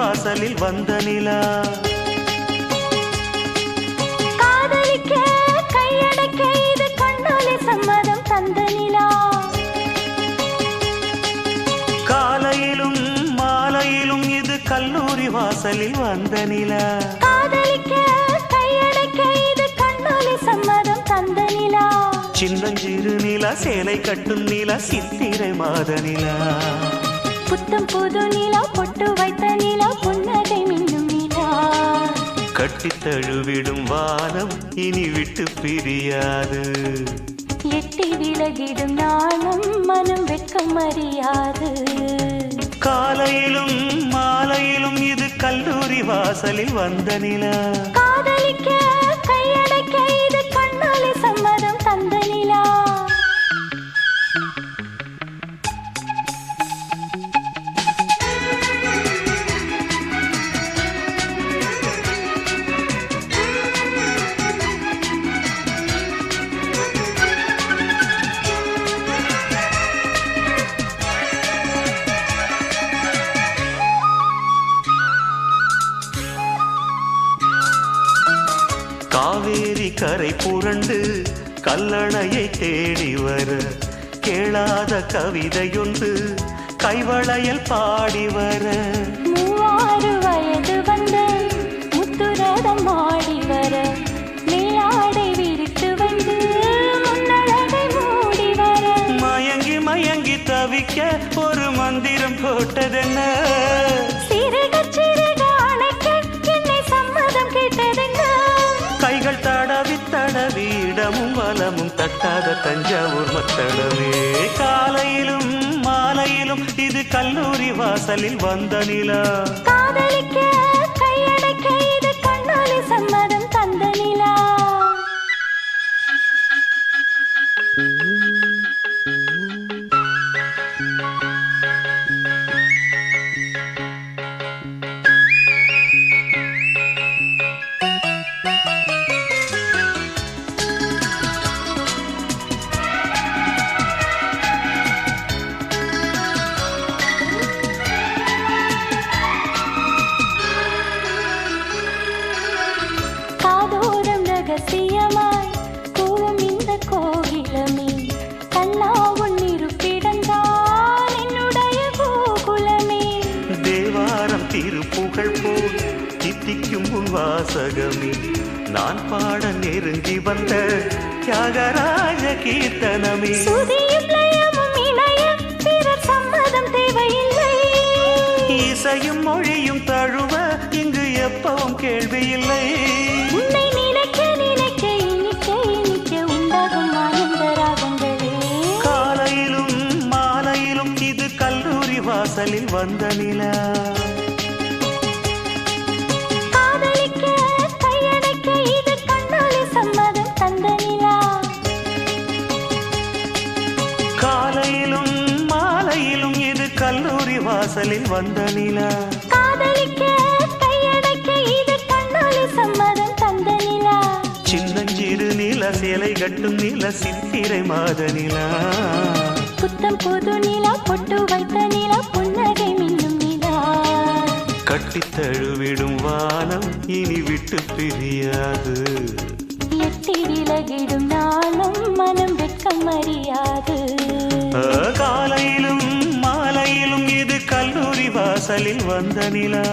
வாசலில் வந்த நிலா. காதலிக்க கையடக்க இது கண்ணாலே சம்மதம் தந்த நிலா. காலையிலும் மாலையிலும் இது கல்லூரி வாசலில் வந்த நிலா. காதலிக்க கையடக்க இது கண்ணாலே சம்மதம் தந்த நிலா. சின்னஞ்சிறு நிலா சேலை கட்டும் நிலா சித்திரை மாத நிலா. புத்தம் புது நிலா பொட்டு வைத்த நிலா புன்னகை மின்னும் நிலா. கட்டி தழுவிடும் வானம் இனி விட்டு பிரியாது. எட்டி விலகிடும் நானும் மனம் வெட்கம் அறியாது. காலையிலும் மாலையிலும் இது கல்லூரி வாசலில் வந்த நிலா. காதலிக்க கையடக்க இது கண்ணாலே சம்மதம் தந்த நிலா. காவேரி கரை புரண்டு கல்லணையை தேடி வர கேளாத கவிதையொன்று கைவளையல் பாடி வர. 36 வயது வந்த முத்துரதம் ஆடி வர மேலாடை விரித்து வந்து முன்னழகை மூடி வர. மயங்கி மயங்கி தவிக்க ஒரு மந்திரம் போட்டதென்ன. சிறுக சிறுக அணைக்க என்னை சம்மதம் கேட்டதென்ன. கைகள் தடவி தடவி இடமும் வலமும் தட்டாத தஞ்சாவூர் மத்தளமே. காலையிலும் மாலையிலும் இது கல்லூரி வாசலில் வந்த நிலா. காதலிக்க கையடக்க இது கண்ணாலே சம்மதம் தந்த நிலா. காதோரம் ரகசியமாய் கூவும் இந்த கோகிலமே கண்ணா உன் இருப்பிடந்தான் என்னுடைய கோகுலமே. தேவாரம் திருப்புகழ் போல் தித்திக்கும் உன் வாசகமே நான் பாட நெருங்கி வந்த தியாகராஜ கீர்த்தனமே. சுதியும் லயமும் இணையம் பிறர் சம்மதம் தேவையில்லை. இசையும் மொழியும் தழுவ இங்கு எப்பவும் கேள்வி இல்லை. உன்னை நினைக்க நினைக்க இனிக்க இனிக்க உண்டாகும் ஆனந்த ராகங்களே. காலையிலும் மாலையிலும் இது கல்லூரி வாசலில் வந்த நிலா. காதலிக்க கையடக்க இது கண்ணாலே சம்மதம் தந்த நிலா. காலையிலும் மாலையிலும் இது கல்லூரி வாசலில் வந்த நிலா. காதலிக்க கையடக்க இது கண்ணாலே சம்மதம் தந்த நிலா. சின்னஞ்சிறு நிலா சேலை கட்டும் நிலா சித்திரை மாத நிலா. புத்தம் புது நிலா பொட்டு வைத்த நிலா புன்னகை மின்னும் நிலா. கட்டி தழுவிடும் வானம் இனி விட்டு பிரியாது. எட்டி விலகிடும் நாளும் மனம் வெட்கம் அறியாது. காலையிலும் மாலையிலும் இது கல்லூரி வாசலில் வந்த நிலா.